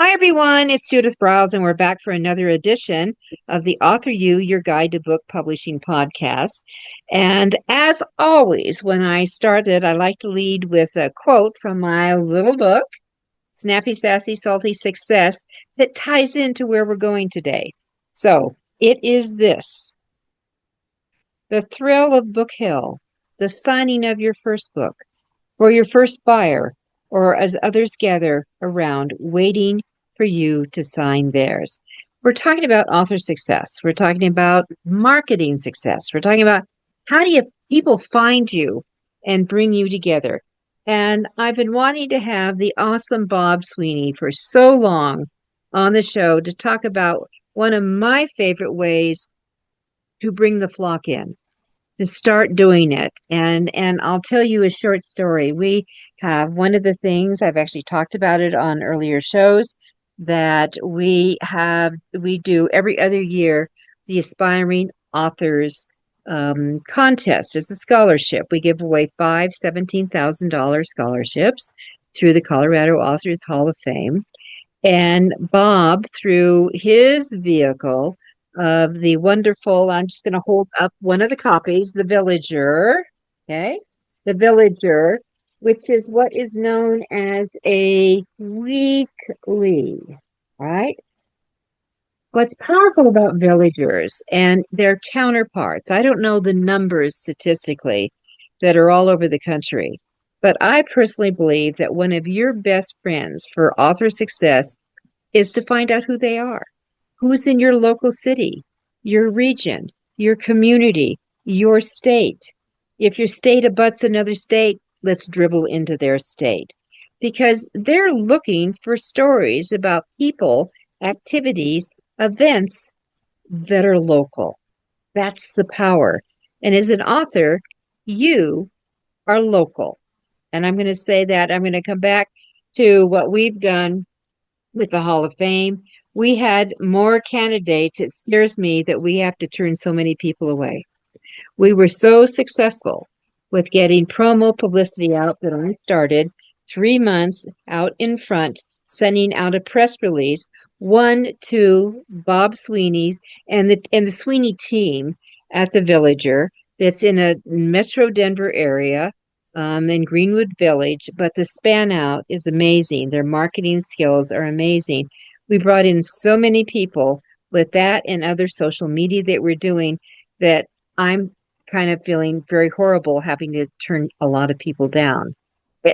Hi, everyone. It's Judith Briles, and we're back for another edition of the Author You, Your Guide to Book Publishing podcast. And as always, when I started, I like to lead with a quote from my little book, Snappy, Sassy, Salty Success, that ties into where we're going today. So it is this: the thrill of Book Hill, the signing of your first book, for your first buyer, or as others gather around waiting for you to sign theirs. We're talking about author success. We're talking about marketing success. We're talking about how do you people find you and bring you together. And I've been wanting to have the awesome Bob Sweeney for so long on the show to talk about one of my favorite ways to bring the flock in, to start doing it. And I'll tell you a short story. We have one of the things I've actually talked about it on earlier shows that we do every other year, the Aspiring Authors contest. It's a scholarship. We give away five $17,000 scholarships through the Colorado Authors Hall of Fame. And Bob, through his vehicle of the wonderful, I'm just going to hold up one of the copies, The Villager, okay? The Villager, which is what is known as a weekly, right? What's powerful about villagers and their counterparts, I don't know the numbers statistically that are all over the country, but I personally believe that one of your best friends for author success is to find out who they are, who's in your local city, your region, your community, your state. If your state abuts another state, let's dribble into their state because they're looking for stories about people, activities, events that are local. That's the power. And as an author, you are local. And I'm going to say that I'm going to come back to what we've done with the Hall of Fame. We had more candidates. It scares me that we have to turn so many people away. We were so successful with getting promo publicity out that I started 3 months out in front, sending out a press release, one to Bob Sweeney's and the Sweeney team at the Villager that's in a Metro Denver area, in Greenwood Village, but the span out is amazing. Their marketing skills are amazing. We brought in so many people with that and other social media that we're doing that I'm kind of feeling very horrible having to turn a lot of people down.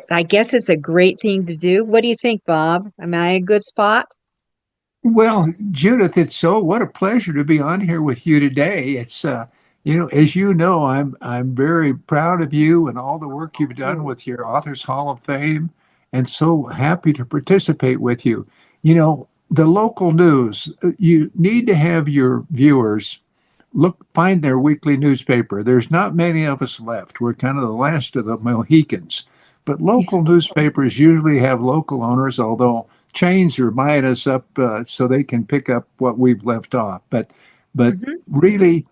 I guess it's a great thing to do. What do you think, Bob? Am I a good spot? Well, Judith, what a pleasure to be on here with you today. As you know, I'm very proud of you and all the work you've done Mm. with your Authors Hall of Fame, and so happy to participate with you. The local news, you need to have your viewers find their weekly newspaper. There's not many of us left. We're kind of the last of the Mohicans. But local newspapers usually have local owners, although chains are buying us up so they can pick up what we've left off. But Mhm. really,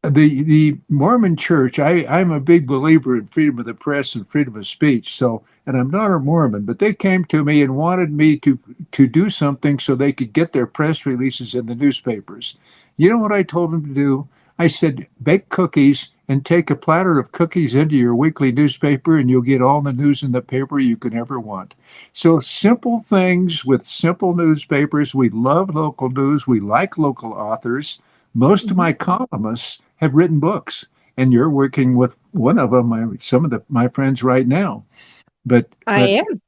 the Mormon Church, I'm a big believer in freedom of the press and freedom of speech. So, and I'm not a Mormon, but they came to me and wanted me to do something so they could get their press releases in the newspapers. You know what I told them to do? I said, bake cookies and take a platter of cookies into your weekly newspaper, and you'll get all the news in the paper you could ever want. So simple things with simple newspapers. We love local news. We like local authors. Most of Mhm. my columnists have written books, and you're working with one of them. Some of my friends right now, I but am.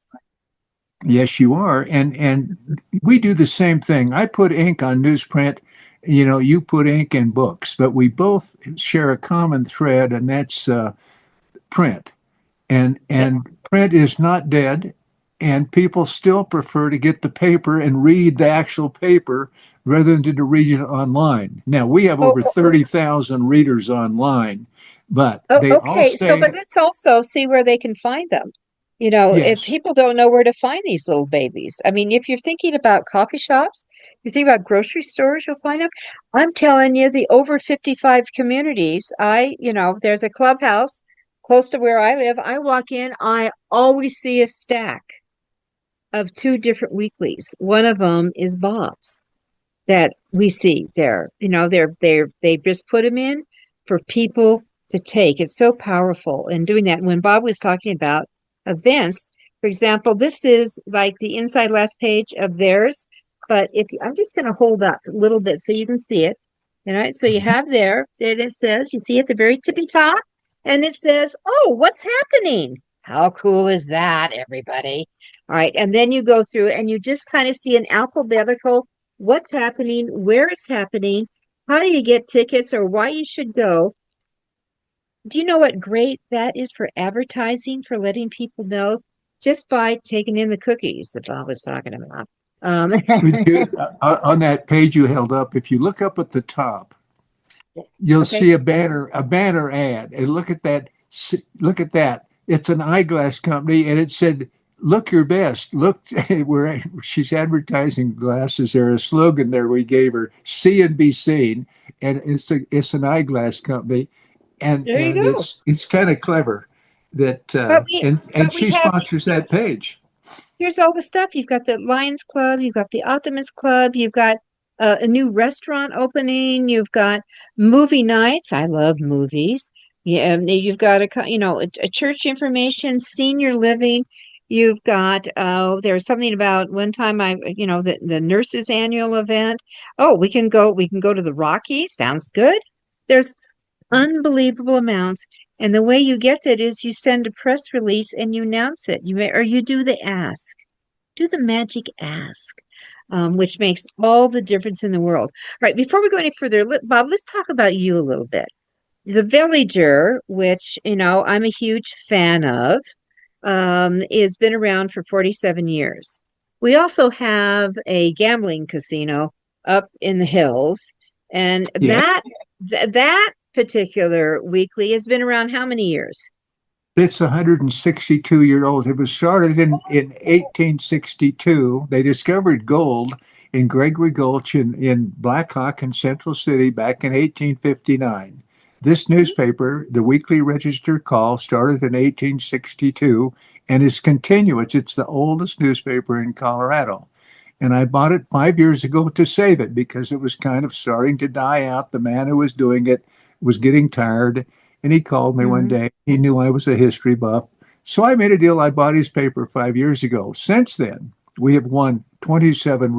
yes, you are, and we do the same thing. I put ink on newsprint. You put ink in books, but we both share a common thread, and that's print. And print is not dead, and people still prefer to get the paper and read the actual paper rather than to read it online. Now we have Oh, over 30,000 readers online, but oh, they all okay. So, say but let's also see where they can find them. If yes. people don't know where to find these little babies, I mean, if you're thinking about coffee shops, you think about grocery stores, you'll find them. I'm telling you, the over 55 communities, there's a clubhouse close to where I live. I walk in, I always see a stack. of two different weeklies. One of them is Bob's that we see there. They just put them in for people to take. It's so powerful in doing that. When Bob was talking about events, for example, this is like the inside last page of theirs. But I'm just going to hold up a little bit so you can see it. All right, so you have there it says, you see at the very tippy top, and it says, "Oh, what's happening?" How cool is that, everybody? All right, and then you go through and you just kind of see an alphabetical what's happening, where it's happening, how do you get tickets, or why you should go. Do you know what great that is for advertising, for letting people know just by taking in the cookies that Bob was talking about? On that page you held up, if you look up at the top, you'll Okay. see a banner ad, and look at that. Look at that. It's an eyeglass company, and it said, "Look your best." Look, where she's advertising glasses. There's a slogan there we gave her: "See and be seen," and it's an eyeglass company, and There you and go. it's kind of clever that But we and but we she have sponsors that page. here's all the stuff. You've got the Lions Club, you've got the Optimist Club, you've got a new restaurant opening, you've got movie nights. I love movies. Yeah, and you've got a church information, senior living. You've got there's something about one time the nurses annual event. Oh, we can go to the Rockies. Sounds good. There's unbelievable amounts. And the way you get it is you send a press release and you announce it. Or you do the ask. Do the magic ask, which makes all the difference in the world. Right, before we go any further, Bob, let's talk about you a little bit. The Villager, which, I'm a huge fan of, has been around for 47 years. We also have a gambling casino up in the hills, and Yeah, that particular weekly has been around how many years? it's 162-year-old. It was started in 1862. They discovered gold in Gregory Gulch in Black Hawk in Central City back in 1859. This newspaper, the Weekly Register Call, started in 1862 and is continuous. It's the oldest newspaper in Colorado. And I bought it 5 years ago to save it because it was kind of starting to die out. The man who was doing it was getting tired, and he called me one Mhm. day. He knew I was a history buff. So I made a deal. I bought his paper 5 years ago. Since then, we have won 27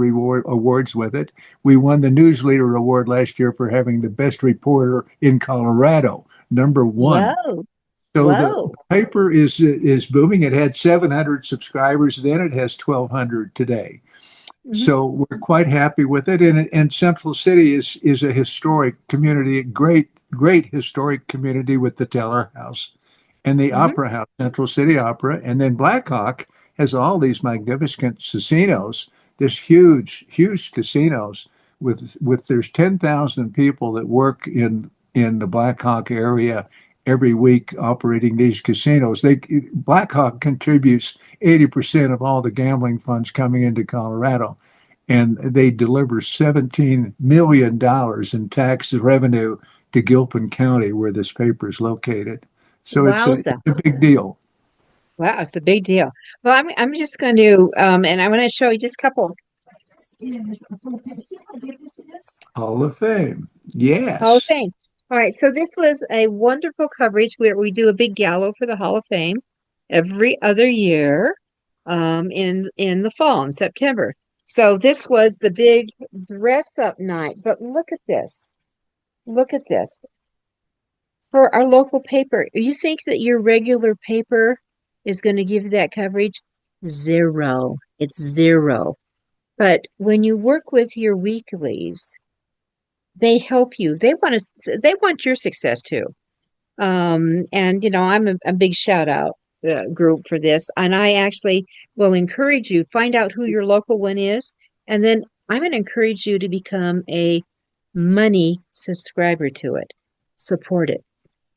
awards with it. We won the News Leader Award last year for having the best reporter in Colorado, number one. Whoa, So the whoa. paper is booming. It had 700 subscribers then. It has 1,200 today. Mhm, So we're quite happy with it. And Central City is a historic community, great historic community with the Teller House and the mhm, Opera House, Central City Opera. And then Blackhawk has all these magnificent casinos, this huge casinos with there's 10,000 people that work in the Blackhawk area every week operating these casinos. Blackhawk contributes 80% of all the gambling funds coming into Colorado, and they deliver $17 million in tax revenue to Gilpin County, where this paper is located. So it's wowza. a big deal. Wow, it's a big deal. Well, I'm just going to and I want to show you just a couple. Is a full page. See how big this is? Hall of Fame. Hall of Yes. Fame. All right, so this was a wonderful coverage where we do a big gala for the Hall of Fame every other year in the fall in September. So this was the big dress up night. But look at this. Look at this. For our local paper, you think that your regular paper is going to give you that coverage? Zero. It's zero. But when you work with your weeklies, they help you. They want your success too. And I'm a big shout out group for this. And I actually will encourage you, find out who your local one is, and then I'm going to encourage you to become a money subscriber to it. Support it.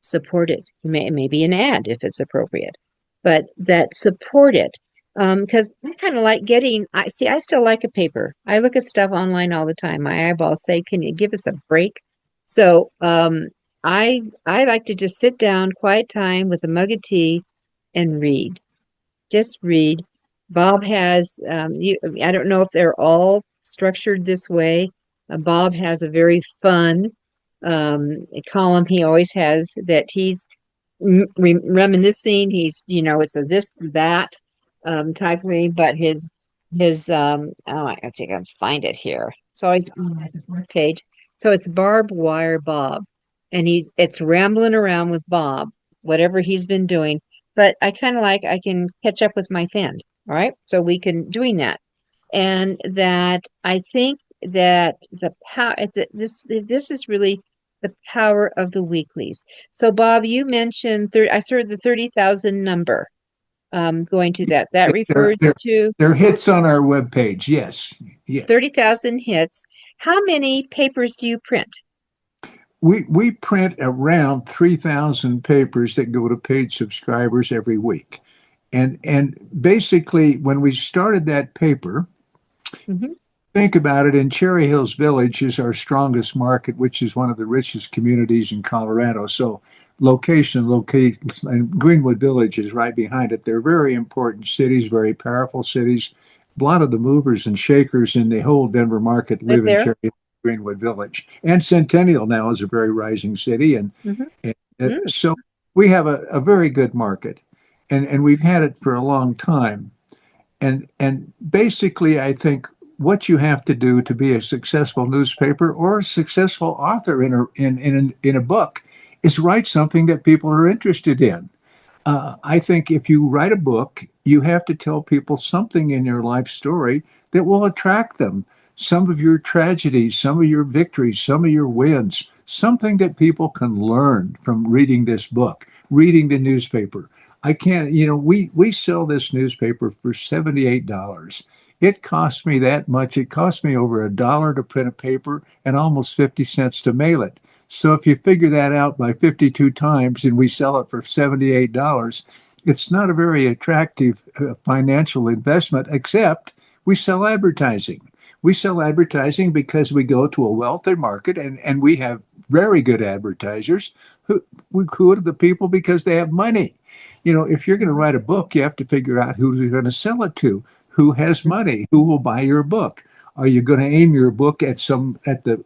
Support it. Maybe an ad if it's appropriate, but that support it. Because I kind of like I still like a paper. I look at stuff online all the time. My eyeballs say, "Can you give us a break?" So, I like to just sit down, quiet time with a mug of tea and read. Just read. Bob has, I don't know if they're all structured this way. Bob has a very fun column he always has that he's reminiscing. He's, it's a this, that type of thing, but oh, I think I can find it here. It's always on this fourth page. So it's Barbed Wire Bob, and it's rambling around with Bob, whatever he's been doing. But I kind of like I can catch up with my friend. All right. So we can doing that. And that I think that the power this is really the power of the weeklies. So Bob, you mentioned I saw the 30,000 number going to that. That They're, refers they're, to they're hits on our webpage. Yes. Yeah. 30,000 hits. How many papers do you print? We print around 3,000 papers that go to paid subscribers every week. And basically, when we started that paper, Mm-hmm. think about it, in Cherry Hills Village is our strongest market, which is one of the richest communities in Colorado. So and Greenwood Village is right behind it. They're very important cities, very powerful cities. A lot of the movers and shakers in the whole Denver market Live live in there. Cherry Hills, Greenwood Village. And Centennial now is a very rising city. Mm-hmm. And Mm. so we have a very good market. And we've had it for a long time. And basically, I think what you have to do to be a successful newspaper or a successful author in a book is write something that people are interested in. I think if you write a book, you have to tell people something in your life story that will attract them. Some of your tragedies, some of your victories, some of your wins, something that people can learn from reading this book, reading the newspaper. I can't, we sell this newspaper for $78. It cost me that much. It cost me over $1 to print a paper and almost 50 cents to mail it. So if you figure that out by 52 times and we sell it for $78, it's not a very attractive financial investment, except we sell advertising. We sell advertising because we go to a wealthy market and we have very good advertisers who go to the people because they have money. If you're going to write a book, you have to figure out who you're going to sell it to, who has money, who will buy your book. Are you going to aim your book at the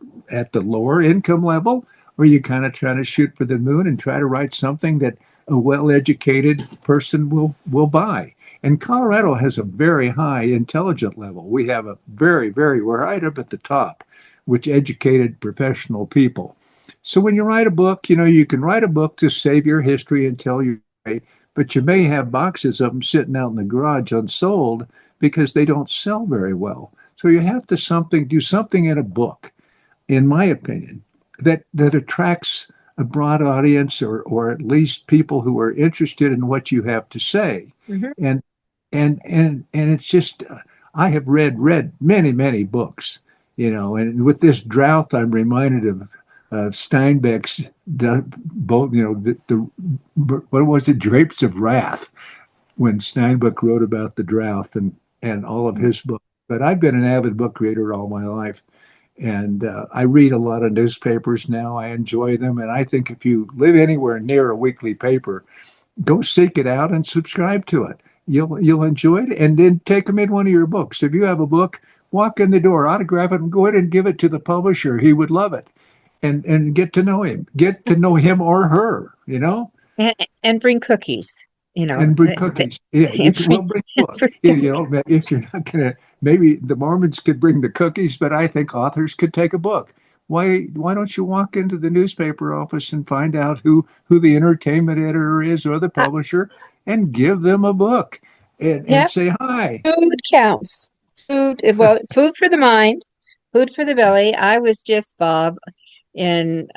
lower income level, or are you kind of trying to shoot for the moon and try to write something that a well-educated person will buy? And Colorado has a very high intelligent level. We have a we're right up at the top, which educated professional people. So when you write a book, you can write a book to save your history and tell your story, but you may have boxes of them sitting out in the garage unsold because they don't sell very well. So you have to do something in a book, in my opinion, that attracts a broad audience or at least people who are interested in what you have to say. Mm-hmm. And it's just I have read many books, and with this drought, I'm reminded of Steinbeck's both, what was it, Drapes of Wrath, when Steinbeck wrote about the drought and all of his books. But I've been an avid book reader all my life, and I read a lot of newspapers now. I enjoy them, and I think if you live anywhere near a weekly paper, go seek it out and subscribe to it. You'll enjoy it, and then take them in one of your books. If you have a book, walk in the door, autograph it, and go ahead and give it to the publisher. He would love it, and get to know him or her. And bring cookies. And bring cookies. Yeah, we'll bring books. If you're not gonna, maybe the Mormons could bring the cookies, but I think authors could take a book. Why don't you walk into the newspaper office and find out who the entertainment editor is or the publisher and give them a book and say hi. Food counts. Food for the mind, food for the belly. I was just, Bob, in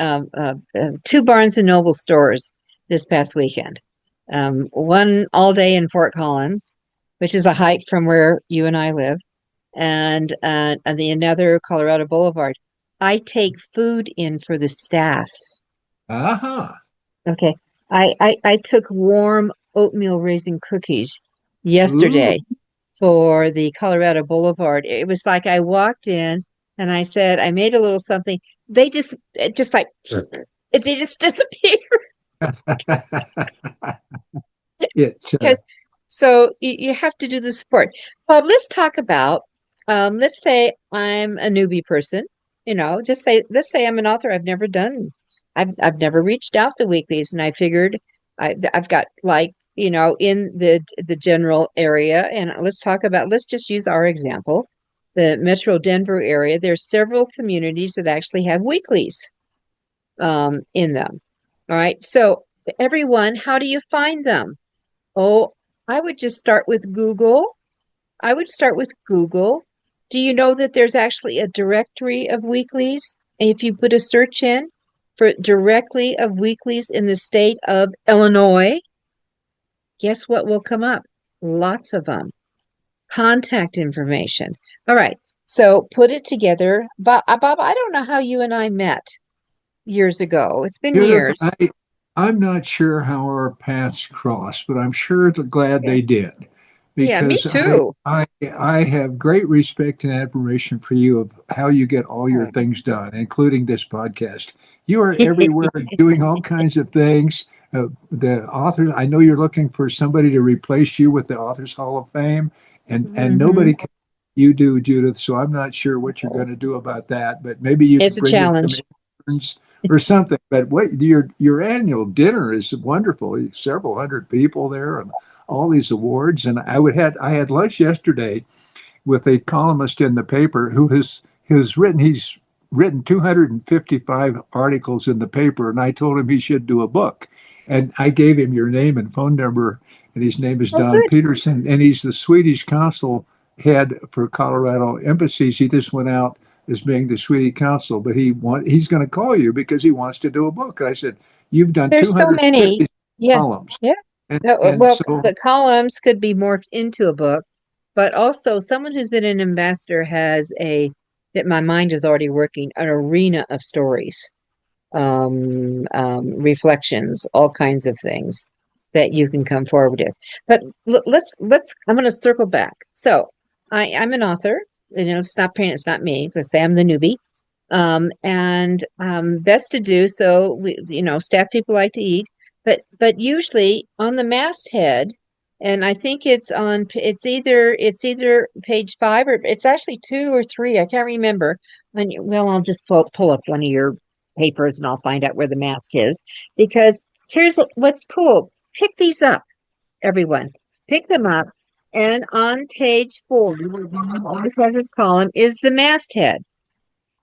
two Barnes and Noble stores this past weekend. One all day in Fort Collins, which is a hike from where you and I live, and another Colorado Boulevard. I take food in for the staff. Uh-huh. Okay. I took warm oatmeal raisin cookies yesterday Ooh. for the Colorado Boulevard. It was like I walked in and I said, I made a little something. They just like, they just disappear. It's Because So you have to do the support. Bob, let's talk about, let's say I'm a newbie person, let's say I'm an author. I've never reached out to Weeklies, and I figured I've got like, in the general area, and let's just use our example, the Metro Denver area. There's several communities that actually have Weeklies, in them. All right. So everyone, how do you find them? Oh, I would just start with Google. I would start with Google. Do you know that there's actually a directory of weeklies? If you put a search in for directly of weeklies in the state of Illinois, guess what will come up? Lots of them. Contact information. All right. So put it together. Bob, I don't know how you and I met years ago. It's been Judith, years. I'm not sure how our paths crossed, but I'm sure glad Yeah. they did, Yeah, me because too. I have great respect and admiration for you of how you get all your Oh. things done, including this podcast. You are everywhere doing all kinds of things. The author, I know you're looking for somebody to replace you with the Authors Hall of Fame, and Hmm. nobody can. You do, Judith. So I'm not sure what you're going to do about that, but maybe you It's could a bring in some challenge. interns or something. But what your annual dinner is wonderful. Several hundred people there, and all these awards. And I had lunch yesterday with a columnist in the paper he's written 255 articles in the paper, and I told him he should do a book. And I gave him your name and phone number, and his name is Oh, Don good. Peterson, and he's the Swedish consul head for Colorado embassies. He just went out as being the Swedish consul, but he's going to call you because he wants to do a book. And I said, you've done There's so many. 250 Yeah. columns, Yeah. and No, and well, so the columns could be morphed into a book, but also someone who's been an ambassador has that my mind is already working, an arena of stories, reflections, all kinds of things that you can come forward with. But I'm going to circle back. So I'm an author, and it's not me. Let's say I'm the newbie. And best to do so. Staff people like to eat, but usually on the masthead, and I think it's either page 5 or it's actually 2 or 3. I can't remember. And well, I'll just pull up one of your papers and I'll find out where the mask is. Because here's what's cool. Pick these up, everyone. Pick them up. And on page 4, always has this column, is the masthead.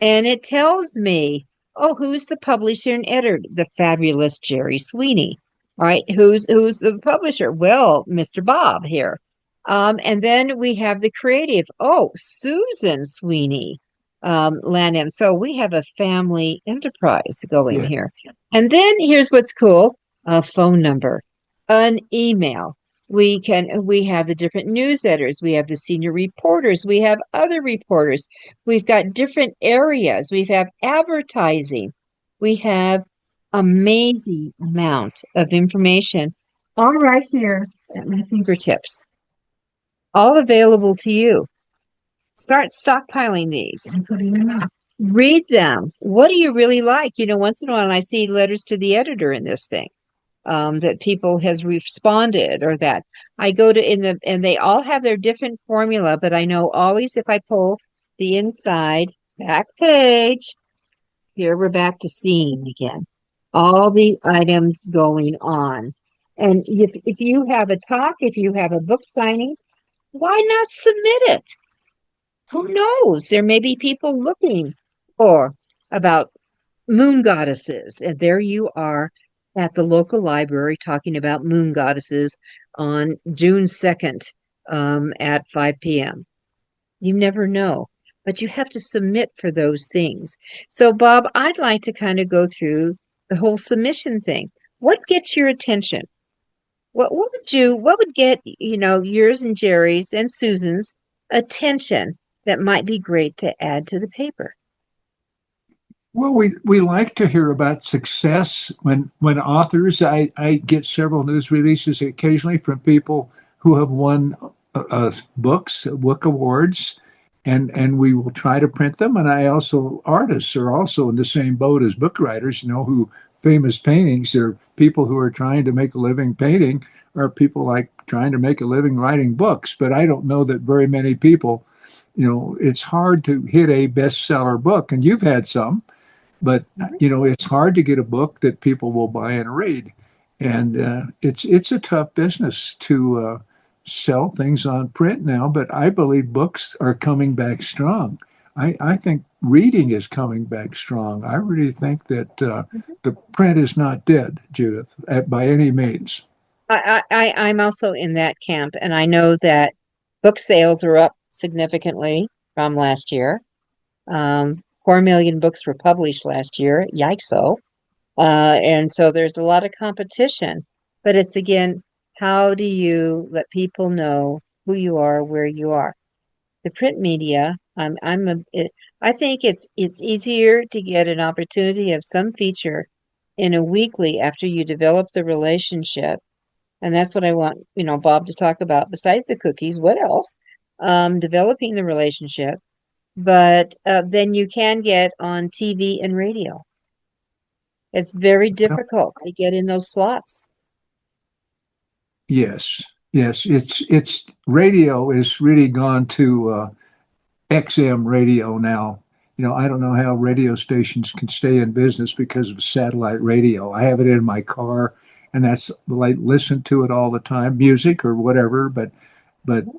And it tells me, oh, who's the publisher and editor? The fabulous Jerry Sweeney. All right, who's the publisher? Well, Mr. Bob here. And then we have the creative. Oh, Susan Sweeney, Lanham. So we have a family enterprise going yeah. here. And then here's what's cool: a phone number, an email. We have the different news editors, we have the senior reporters, we have other reporters, we've got different areas, we have advertising, we have amazing amount of information all right here at my fingertips, all available to you. Start stockpiling these and putting them out. Read them. What do you really like? Once in a while I see letters to the editor in this thing, that people has responded, or that I go to and they all have their different formula, but I know always if I pull the inside back page, here we're back to seeing again all the items going on. And if you have a talk, if you have a book signing, why not submit it? Who knows? There may be people looking for about moon goddesses. And there you are at the local library talking about moon goddesses on June 2nd, at 5 p.m. You never know, but you have to submit for those things. So, Bob, I'd like to kind of go through the whole submission thing. What gets your attention? What would get, yours and Jerry's and Susan's attention that might be great to add to the paper? Well, we like to hear about success when authors. I get several news releases occasionally from people who have won book awards, and we will try to print them. And artists are also in the same boat as book writers. Who famous paintings. There are people who are trying to make a living painting, or people like trying to make a living writing books, but I don't know that very many people, it's hard to hit a bestseller book, and you've had some, but it's hard to get a book that people will buy and read, and it's a tough business to sell things on print now. But I believe books are coming back strong. I think reading is coming back strong. I really think that the print is not dead, Judith, by any means. I'm also in that camp, and I know that book sales are up significantly from last year. 4 million books were published last year. Yikes! And so there's a lot of competition. But it's again, how do you let people know who you are, where you are? The print media, I think it's easier to get an opportunity of some feature in a weekly after you develop the relationship. And that's what I want, Bob to talk about. Besides the cookies, what else? Developing the relationship. But then you can get on TV and radio. It's very difficult to get in those slots. Yes, yes, it's radio is really gone to XM radio now. I don't know how radio stations can stay in business because of satellite radio. I have it in my car, and that's I listen to it all the time, music or whatever. But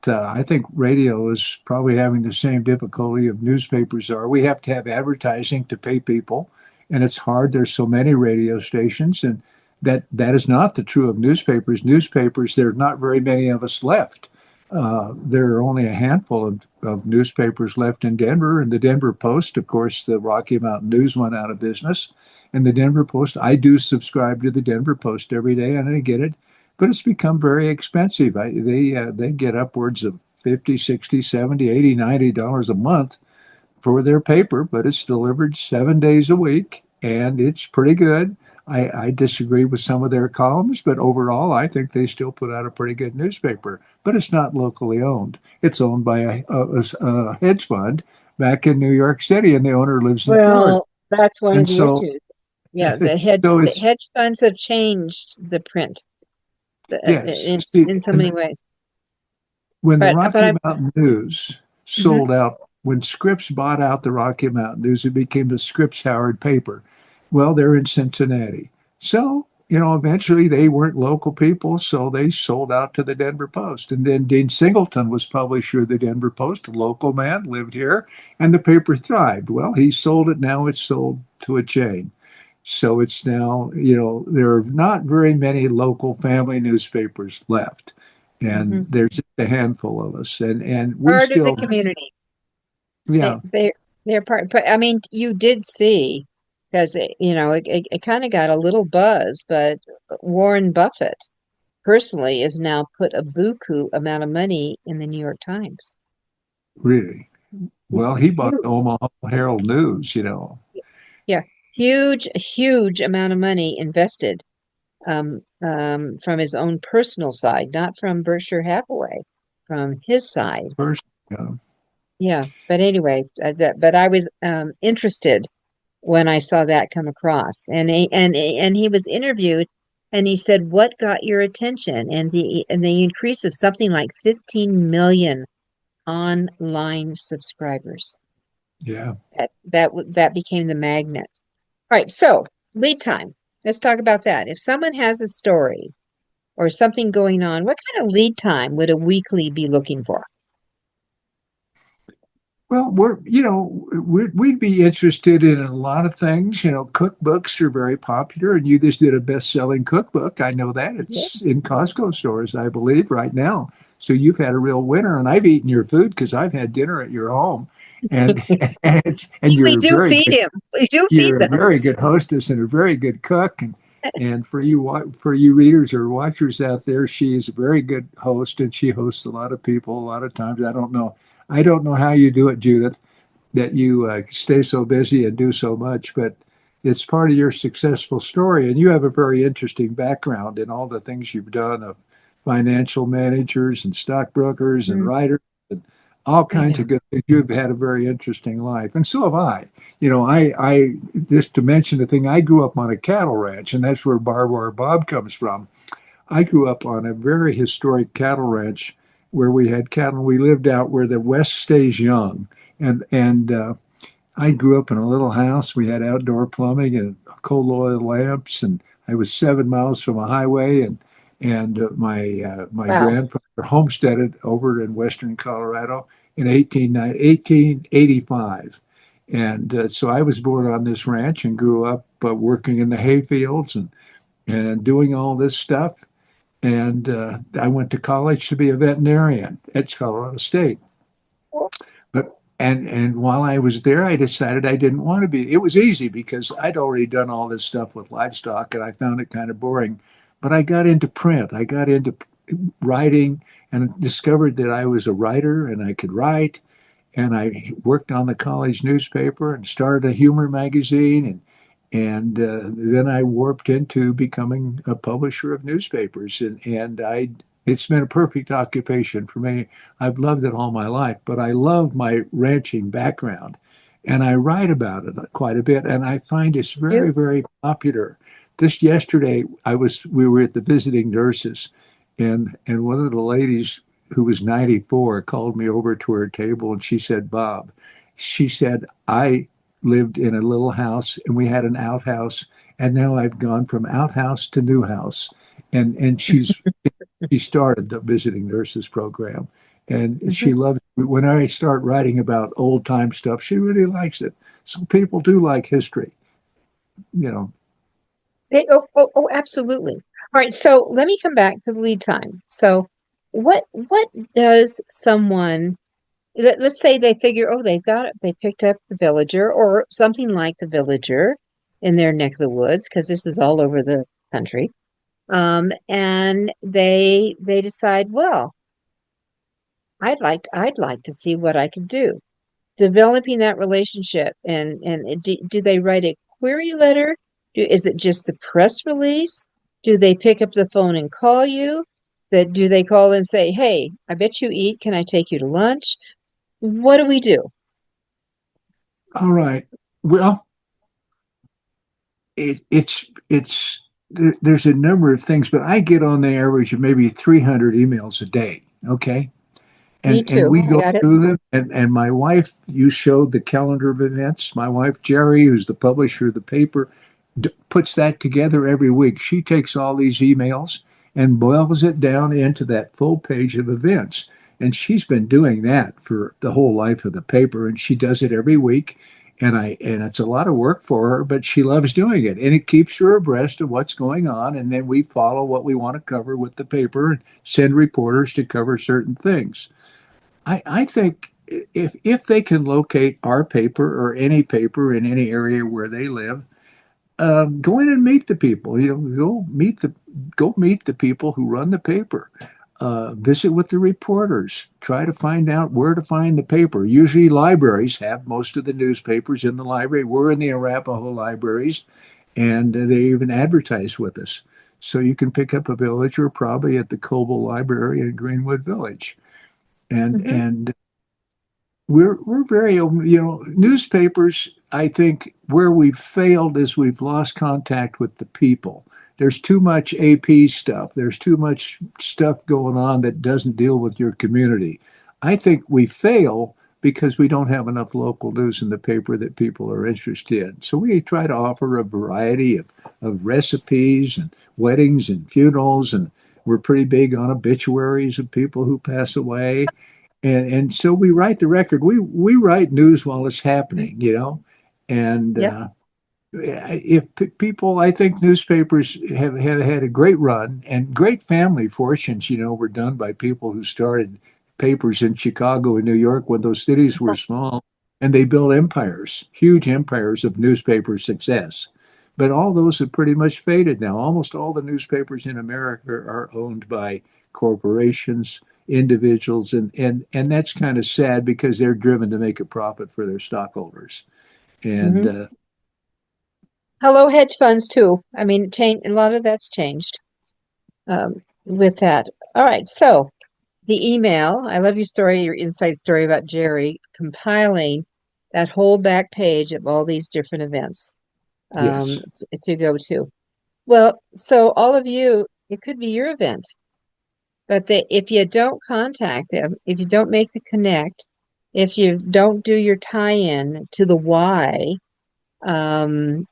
I think radio is probably having the same difficulty of newspapers are. We have to have advertising to pay people, and it's hard. There's so many radio stations, and that is not the true of newspapers. Newspapers, there are not very many of us left. There are only a handful of newspapers left in Denver, and the Denver Post, of course, the Rocky Mountain News went out of business. And the Denver Post, I do subscribe to the Denver Post every day, and I get it, but it's become very expensive. They get upwards of 50, 60, 70, 80, $90 a month for their paper, but it's delivered 7 days a week, and it's pretty good. I disagree with some of their columns, but overall, I think they still put out a pretty good newspaper. But it's not locally owned. It's owned by a hedge fund back in New York City, and the owner lives in Florida. Well, that's one of And the so, issues. Yeah, so the it's hedge funds have changed the print yes. See, in so and many ways. when the But Rocky I'm Mountain News mhm. sold out, when Scripps bought out the Rocky Mountain News, it became the Scripps Howard paper. Well, they're in Cincinnati. So, eventually they weren't local people, so they sold out to the Denver Post. And then Dean Singleton was publisher of the Denver Post, a local man, lived here, and the paper thrived. Well, he sold it. Now it's sold to a chain. So it's now, there are not very many local family newspapers left. And Mhm. there's just a handful of us. And we Part of the still, community. yeah, They're part. But I mean, you did see because it kind of got a little buzz, but Warren Buffett personally has now put a buku amount of money in the New York Times. really. Well, he bought the Huge. Omaha Herald News. Yeah, huge amount of money invested from his own personal side, not from Berkshire Hathaway, from his side. First, yeah. Yeah, but anyway, but I was interested when I saw that come across, and he was interviewed, and he said, "What got your attention?" And the increase of something like 15 million online subscribers. Yeah. That became the magnet. All right, so lead time. Let's talk about that. If someone has a story or something going on, what kind of lead time would a weekly be looking for? Well, we'd be interested in a lot of things. Cookbooks are very popular, and you just did a best-selling cookbook. I know that Yeah. it's in Costco stores, I believe, right now. So you've had a real winner, and I've eaten your food because I've had dinner at your home, and and We do feed him. We do feed you're a them. very good hostess and a very good cook. And for you readers or watchers out there, she is a very good host, and she hosts a lot of people. A lot of times, I don't know how you do it, Judith, that you stay so busy and do so much, but it's part of your successful story. And you have a very interesting background in all the things you've done of financial managers and stockbrokers and Mhm. writers and all I kinds know. of good things. You've had a very interesting life, and so have I. I just to mention the thing, I grew up on a cattle ranch, and that's where Barbara Bob comes from. I grew up on a very historic cattle ranch where we had cattle. We lived out where the West stays young, and I grew up in a little house. We had outdoor plumbing and coal oil lamps, and I was 7 miles from a highway. And my Wow. grandfather homesteaded over in western Colorado in 1885, and so I was born on this ranch and grew up working in the hay fields and doing all this stuff. And I went to college to be a veterinarian at Colorado State. But and while I was there, I decided I didn't want to be. It was easy because I'd already done all this stuff with livestock, and I found it kind of boring. But I got into print. I got into writing and discovered that I was a writer and I could write. And I worked on the college newspaper and started a humor magazine. And then I warped into becoming a publisher of newspapers. And it's been a perfect occupation for me. I've loved it all my life, but I love my ranching background. And I write about it quite a bit. And I find it's very, You? very popular. This yesterday, we were at the visiting nurses, and one of the ladies who was 94 called me over to her table and she said, Bob, she said, I lived in a little house and we had an outhouse, and now I've gone from outhouse to new house. And she started the visiting nurses program, and Mhm. she loves when I start writing about old time stuff. She really likes it. So people do like history, you know. Absolutely. All right, so let me come back to the lead time. So what does someone let's say they figure, oh, they've got it, they picked up the Villager or something like the Villager in their neck of the woods, because this is all over the country. And they decide, well, I'd like to see what I can do. Developing that relationship, and do they write a query letter? Is it just the press release? Do they pick up the phone and call you? Do they call and say, hey, I bet you eat, can I take you to lunch? What do we do? All right. Well, there's a number of things, but I get on the average of maybe 300 emails a day. Okay. Me And too. we I go got it. through them. And my wife, you showed the calendar of events. My wife, Jerry, who's the publisher of the paper, puts that together every week. She takes all these emails and boils it down into that full page of events. And she's been doing that for the whole life of the paper, and she does it every week. And it's a lot of work for her, but she loves doing it. And it keeps her abreast of what's going on. And then we follow what we want to cover with the paper and send reporters to cover certain things. I think if they can locate our paper or any paper in any area where they live, go in and meet the people. Go meet the people who run the paper. Visit with the reporters. Try to find out where to find the paper. Usually, libraries have most of the newspapers in the library. We're in the Arapaho libraries, and they even advertise with us. So you can pick up a villager probably at the Coble Library in Greenwood Village. And Hmm. and we're very open. Newspapers, I think where we've failed is we've lost contact with the people. There's too much AP stuff. There's too much stuff going on that doesn't deal with your community. I think we fail because we don't have enough local news in the paper that people are interested in. So we try to offer a variety of recipes and weddings and funerals, and we're pretty big on obituaries of people who pass away. And so we write the record. We write news while it's happening. And Yep. if people, I think newspapers have had a great run, and great family fortunes, were done by people who started papers in Chicago and New York when those cities were small, and they built empires, huge empires of newspaper success. But all those have pretty much faded now. Almost all the newspapers in America are owned by corporations, individuals, and that's kind of sad because they're driven to make a profit for their stockholders. And Hmm. Hello, hedge funds too. I mean, change a lot of that's changed with that. All right, so the email. I love your story, your inside story about Jerry compiling that whole back page of all these different events yes. to go to. Well, so all of you. It could be your event. But if you don't contact them, if you don't make the connect, if you don't do your tie-in to the why, um,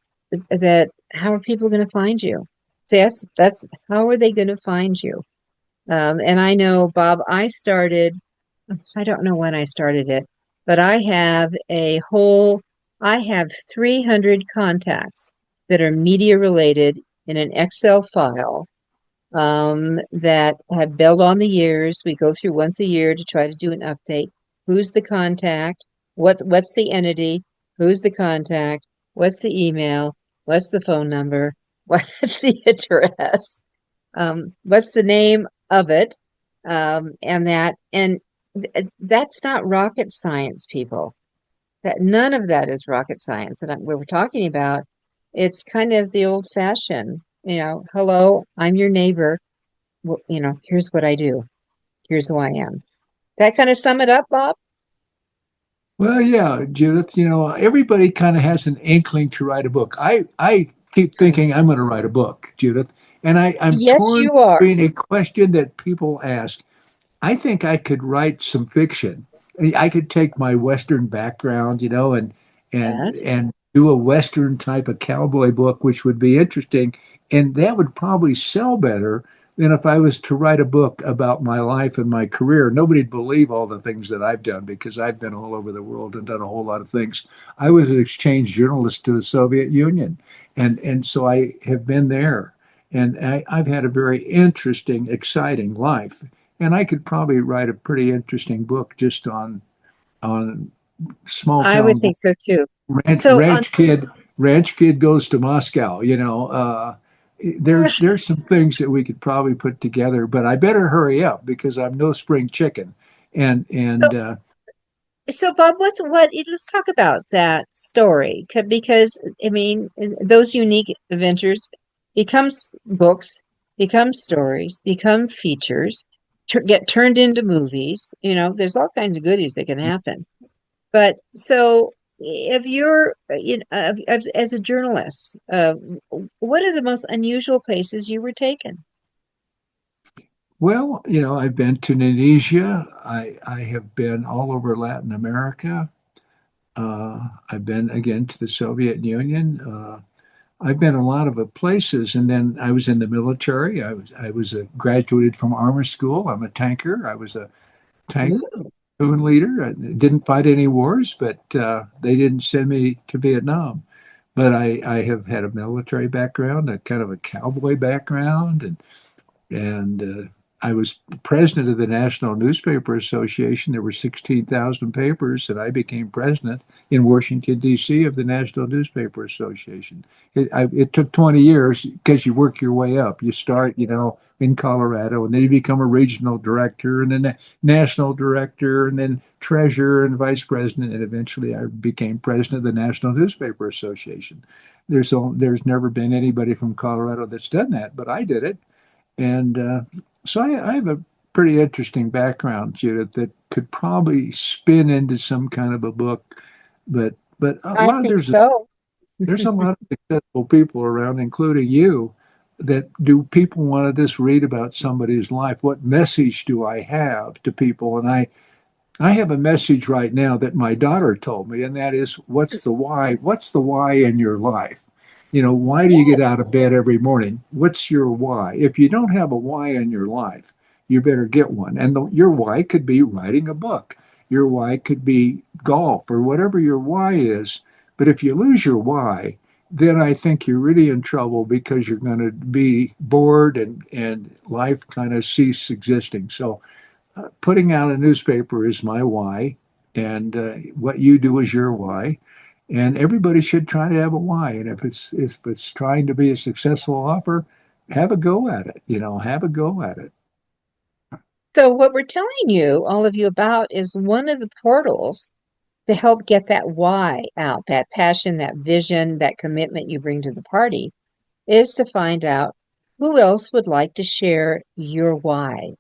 that how are people going to find you? See, that's how are they going to find you? And I know, Bob, I don't know when I started it, but I have 300 contacts that are media related in an Excel file that have built on the years. We go through once a year to try to do an update. Who's the contact? What's the entity? Who's the contact? What's the email? What's the phone number? What's the address? What's the name of it? And that's not rocket science, people. That none of that is rocket science. And what we're talking about, it's kind of the old fashioned, hello, I'm your neighbor. Well, here's what I do. Here's who I am. That kind of sum it up, Bob? Well, yeah, Judith, everybody kind of has an inkling to write a book. I keep thinking I'm going to write a book, Judith, and I'm Yes, torn you are. between a question that people ask. I think I could write some fiction. I could take my Western background, Yes. and do a Western type of cowboy book, which would be interesting, and that would probably sell better than if I was to write a book about my life and my career. Nobody'd believe all the things that I've done because I've been all over the world and done a whole lot of things. I was an exchange journalist to the Soviet Union, and so I have been there, and I've had a very interesting, exciting life. And I could probably write a pretty interesting book just on small I would town think so too. ranch, So on ranch kid goes to Moscow. There's some things that we could probably put together, but I better hurry up because I'm no spring chicken. And so and so Bob, let's talk about that story because I mean those unique adventures becomes books, become stories, become features, get turned into movies. There's all kinds of goodies that can happen. But so, if you're, as a journalist, what are the most unusual places you were taken? well, I've been to Tunisia. I have been all over Latin America. I've been again to the Soviet Union. I've been a lot of places, and then I was in the military. I was a graduated from armor school. I'm a tanker. I was a tank Ooh. platoon leader. I didn't fight any wars, but they didn't send me to Vietnam. But I have had a military background, a kind of a cowboy background, and I was president of the National Newspaper Association. There were 16,000 papers, and I became president in Washington, D.C. of the National Newspaper Association. It took 20 years because you work your way up. You start, in Colorado, and then you become a regional director, and then a national director, and then treasurer and vice president, and eventually I became president of the National Newspaper Association. There's never been anybody from Colorado that's done that, but I did it. And so I have a pretty interesting background, Judith, that could probably spin into some kind of a book. But a I lot think there's so. a lot of successful people around, including you, that do people want to just read about somebody's life? What message do I have to people? And I have a message right now that my daughter told me, and that is, what's the why? What's the why in your life? Why do you get Yes. out of bed every morning? What's your why? If you don't have a why in your life, you better get one. And your why could be writing a book. Your why could be golf or whatever your why is. But if you lose your why, then I think you're really in trouble because you're going to be bored and life kind of cease existing. So putting out a newspaper is my why, and what you do is your why. And everybody should try to have a why. And if it's trying to be a successful offer, have a go at it. Have a go at it. So what we're telling you, all of you, about is one of the portals to help get that why out, that passion, that vision, that commitment you bring to the party, is to find out who else would like to share your why.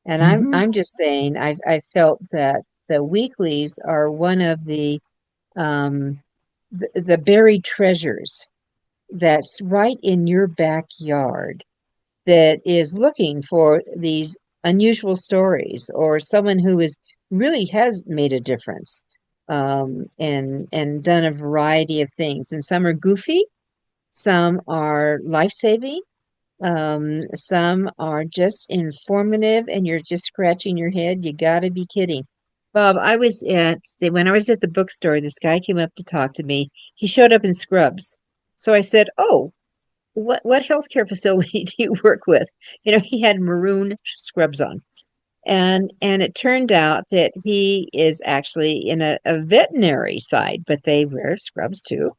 And I'm Hmm. I'm just saying I felt that the weeklies are one of um the buried treasures that's right in your backyard. that is looking for these unusual stories or someone who is really has made a difference, and done a variety of things. And some are goofy, some are life-saving, some are just informative, and you're just scratching your head. You got to be kidding. Bob, when I was at the bookstore, this guy came up to talk to me. He showed up in scrubs. So I said, "Oh, what healthcare facility do you work with?" He had maroon scrubs on. And it turned out that he is actually in a veterinary side, but they wear scrubs too.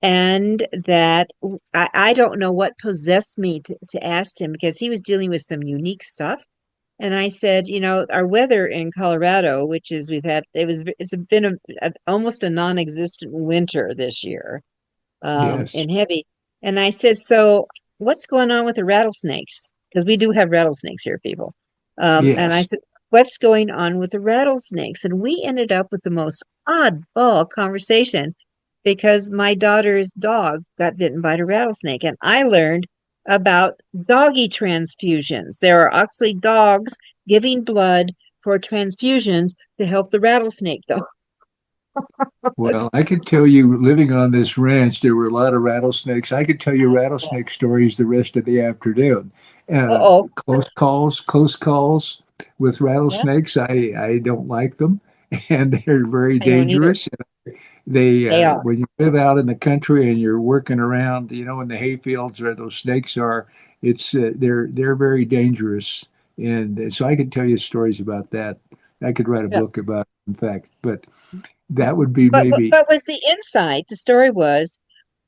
And that I don't know what possessed me to ask him, because he was dealing with some unique stuff. And I said, our weather in Colorado, which is it's been almost a non-existent winter this year, Yes. and heavy. And I said, so what's going on with the rattlesnakes? Because we do have rattlesnakes here, people. And I Yes. said, what's going on with the rattlesnakes? And we ended up with the most oddball conversation, because my daughter's dog got bitten by a rattlesnake. And I learned about doggy transfusions. There are actually dogs giving blood for transfusions to help the rattlesnake, though. Well, I could tell you, living on this ranch, there were a lot of rattlesnakes. I could tell you rattlesnake stories the rest of the afternoon. Uh-oh. Close calls with Yeah, rattlesnakes. I don't like them, and they're very I don't either. dangerous. They They are. when you live out in the country and you're working around, in the hayfields where those snakes are, it's they're very dangerous. And so I could tell you stories about that. I could write a Yeah. book about it, in fact, but that would be But maybe. but was the inside? The story was,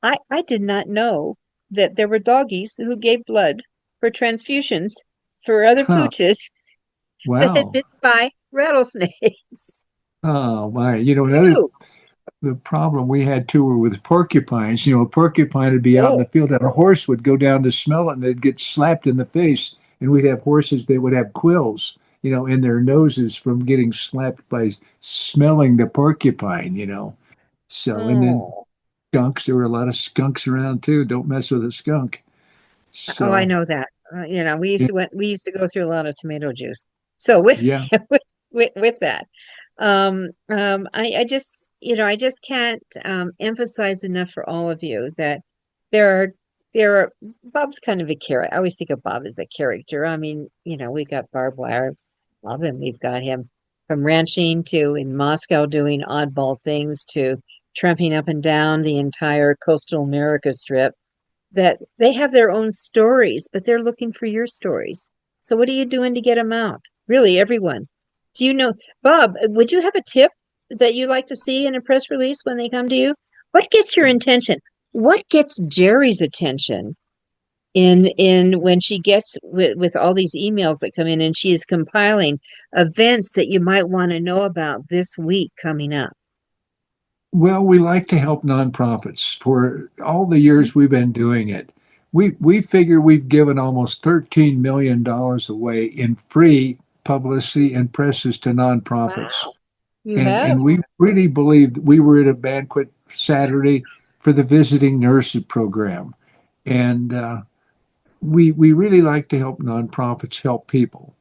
I did not know that there were doggies who gave blood for transfusions for other Huh. pooches that had Wow. been by rattlesnakes. Oh my. Another Ew. the problem we had too were with porcupines. A porcupine would be out in the Oh, field and a horse would go down to smell it and they'd get slapped in the face. And we'd have horses that would have quills, in their noses from getting slapped by smelling the porcupine. So, and then oh, skunks, there were a lot of skunks around too. Don't mess with a skunk. oh! I So, know that. yeah, We used to go through a lot of tomato juice. So with yeah. with that, I just can't emphasize enough for all of you that there are there are Bob's kind of a character. I always think of Bob as a character. I mean, we got barbed wire Bob, and we've got him from ranching to in Moscow doing oddball things to tramping up and down the entire coastal America strip. That they have their own stories, but they're looking for your stories. So what are you doing to get them out? Really, everyone. Do you know, Bob, would you have a tip that you like to see in a press release when they come to you? What gets your attention? What gets Jerry's attention in when she gets with all these emails that come in, and she is compiling events that you might want to know about this week coming up? Well, we like to help nonprofits. For all the years we've been doing it, we figure we've given almost $13 million away in free publicity and presses to nonprofits. Wow, you have? And we really believe that we were at a banquet Saturday for the visiting nurses program. And we really like to help nonprofits help people.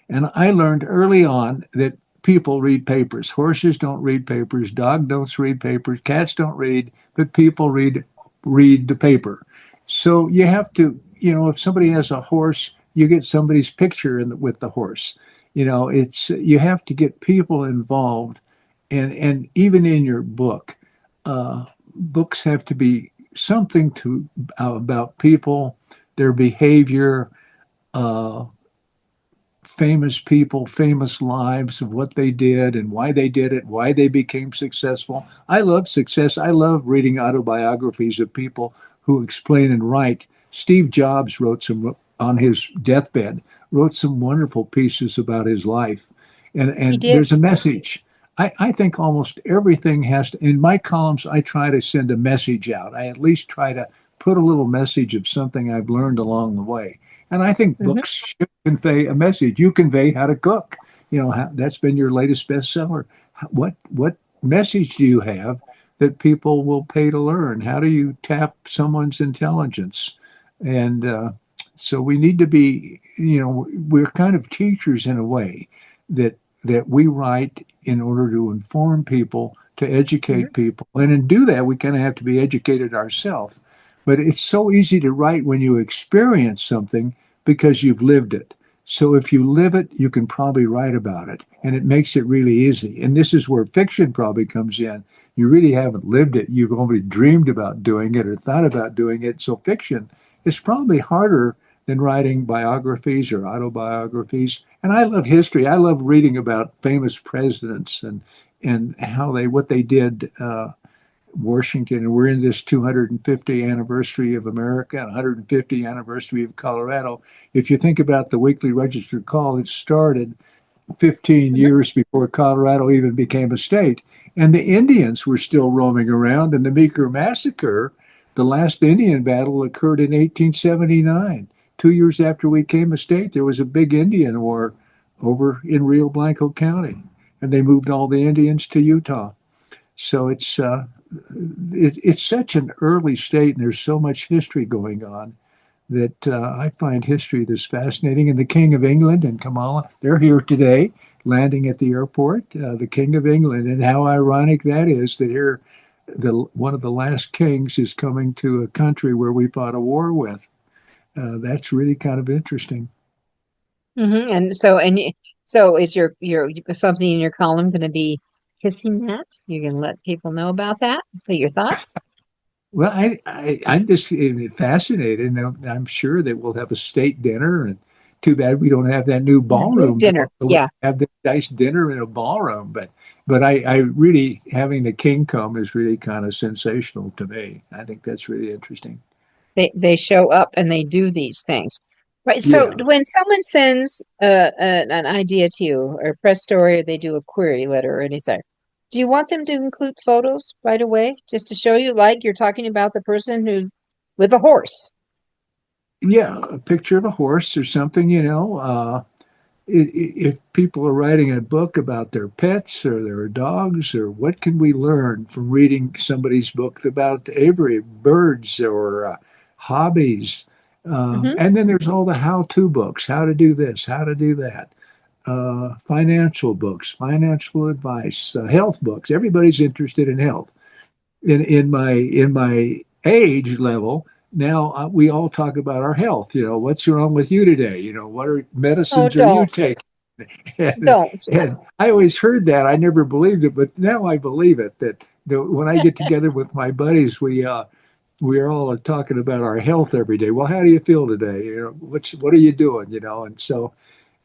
And I learned early on that people read papers. Horses don't read papers, dogs don't read papers, cats don't read, but people read the paper. So you have to, if somebody has a horse, you get somebody's picture with the horse. It's you have to get people involved, and even in your book, books have to be something to about people, their behavior, uh, famous people, famous lives of what they did and why they did it, why they became successful. I love success. I love reading autobiographies of people who explain and write. Steve Jobs wrote some on his deathbed, wrote some wonderful pieces about his life. He And did. there's a message. I think almost everything has to, in my columns, I try to send a message out. I at least try to put a little message of something I've learned along the way. And I think Mhm. books should convey a message. You convey how to cook. That's been your latest bestseller. What message do you have that people will pay to learn? How do you tap someone's intelligence? And So we need to be, we're kind of teachers in a way that we write in order to inform people, to Mhm. educate people. And in do that, we kind of have to be educated ourselves. But it's so easy to write when you experience something because you've lived it. So if you live it, you can probably write about it. And it makes it really easy. And this is where fiction probably comes in. You really haven't lived it. You've only dreamed about doing it or thought about doing it. So fiction is probably harder than writing biographies or autobiographies. And I love history. I love reading about famous presidents and how they what they did. Washington, and we're in this 250th anniversary of America, 150th anniversary of Colorado. If you think about the Weekly Register Call, it started 15 Mhm. years before Colorado even became a state. And the Indians were still roaming around. And the Meeker Massacre, the last Indian battle, occurred in 1879. 2 years after we became a state, there was a big Indian war over in Rio Blanco County. And they moved all the Indians to Utah. So it's such an early state, and there's so much history going on that I find history this fascinating. And the King of England and Kamala, they're here today, landing at the airport. The King of England, and how ironic that is that here, one of the last kings is coming to a country where we fought a war with. That's really kind of interesting. And so, so is your something in your column going to be kissing that? You're going to let people know about that? For your thoughts? Well, I'm just fascinated, and I'm sure that we'll have a state dinner. And too bad we don't have that new Yeah, big ballroom dinner. built so we Yeah. can have this nice dinner in a ballroom. But I really having the king come is really kind of sensational to me. I think that's really interesting. They show up and they do these things. Right. So Yeah, when someone sends an idea to you or a press story or they do a query letter or anything, do you want them to include photos right away just to show you like you're talking about the person who with a horse? yeah, a picture of a horse or something. If people are writing a book about their pets or their dogs, or what can we learn from reading somebody's book about Avery, birds or hobbies? Hmm. And then there's all the how-to books, how to do this, how to do that. Financial books, financial advice, health books. Everybody's interested in health in my age level now, we all talk about our health. What's wrong with you today? What are Oh, medicines are you don't, taking? and, don't. and I always heard that. I never believed it, but now I believe it. That when I get together with my buddies, we are all talking about our health every day. Well, how do you feel today? What are you doing? And so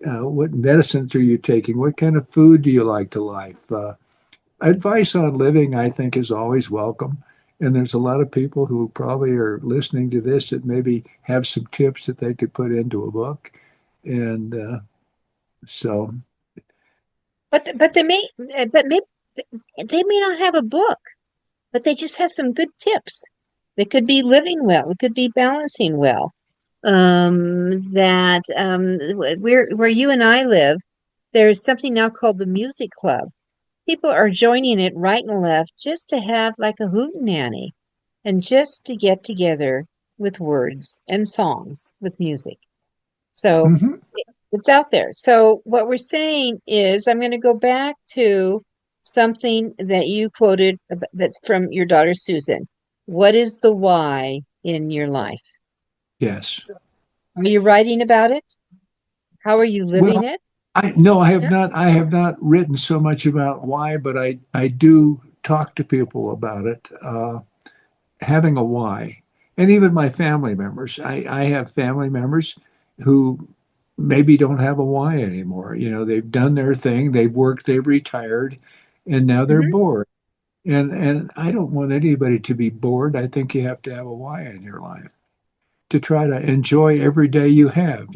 what medicines are you taking? What kind of food do you like to life? Advice on living, I think, is always welcome. And there's a lot of people who probably are listening to this that maybe have some tips that they could put into a book. And so, But they may but maybe they may not have a book, but they just have some good tips. They could be living well. It could be balancing well. That where you and I live, there's something now called the Music Club. People are joining it right and left just to have like a hootenanny and just to get together with words and songs with music. So mhm, it's out there. So what we're saying is, I'm going to go back to something that you quoted that's from your daughter Susan. What is the why in your life? yes. Are you writing about it? How are you living Well, it? I no, I have Yeah. not. I have not written so much about why, but I do talk to people about it. Having a why, and even my family members. I have family members who maybe don't have a why anymore. They've done their thing, they've worked, they've retired, and now they're Hmm. bored. And I don't want anybody to be bored. I think you have to have a why in your life to try to enjoy every day you have.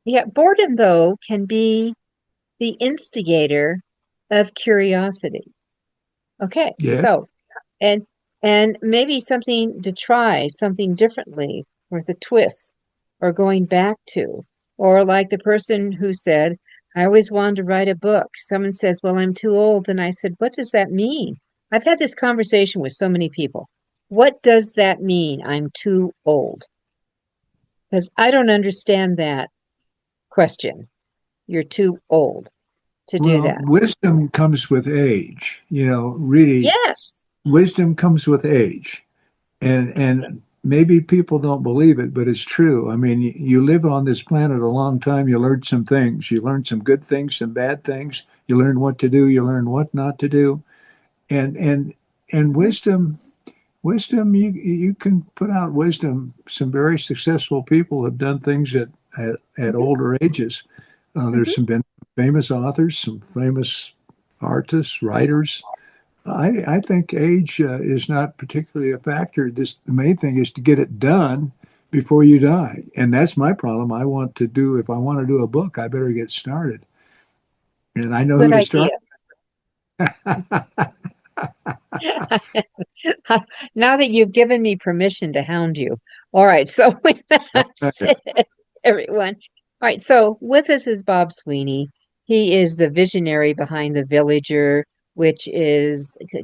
Yeah, boredom though can be the instigator of curiosity. Okay, Yeah. so and and maybe something to try, something differently, with a twist, or going back to, or like the person who said, I always wanted to write a book. Someone says, well, I'm too old. And I said, what does that mean? I've had this conversation with so many people. What does that mean? I'm too old. Because I don't understand that question. You're too old to do Well, that. wisdom comes with age. Really, Yes. wisdom comes with age. And maybe people don't believe it, but it's true. I mean, you live on this planet a long time, you learn some things. You learn some good things, some bad things. You learn what to do, you learn what not to do. And Mhm, wisdom, you can put out wisdom. Some very successful people have done things at mhm, older ages. There's mhm. some been famous authors, some famous artists, writers. I think age is not particularly a factor. The main thing is to get it done before you die, and that's my problem. If I want to do a book, I better get started, and I know Good who to idea. start. Now that you've given me permission to hound you. All right. So with that said, everyone. All right. So with us is Bob Sweeney. He is the visionary behind The Villager, which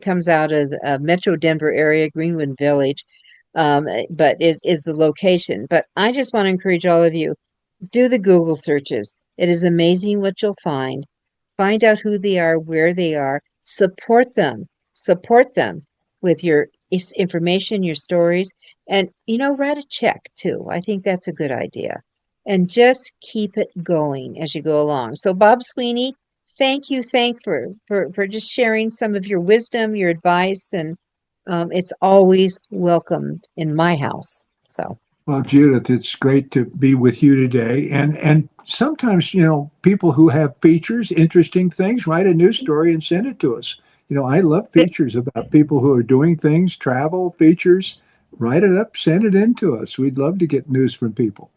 comes out of Metro Denver area, Greenwood Village, but is the location. But I just want to encourage all of you, do the Google searches. It is amazing what you'll find. Find out who they are, where they are, support them. Support them with your information, your stories, and write a check too. I think that's a good idea. And just keep it going as you go along. So Bob Sweeney, thank for just sharing some of your wisdom, your advice, and it's always welcomed in my house. So Well, Judith, it's great to be with you today. And sometimes, people who have features, interesting things, write a news story and send it to us. I love features about people who are doing things, travel features. Write it up, send it in to us. We'd love to get news from people.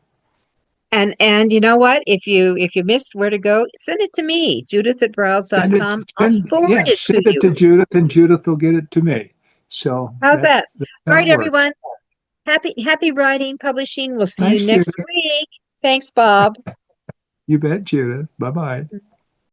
and you know what? If you missed where to go, send it to me, Judith at Send it, Briles.com. I'll send, forward yeah, it send to it you. to Judith, and Judith will get it to me. So How's that? that's All how it right, works. everyone. Happy writing, publishing. We'll see you Thanks, next Judith. week. Thanks, Bob. You bet, Judith. Bye bye.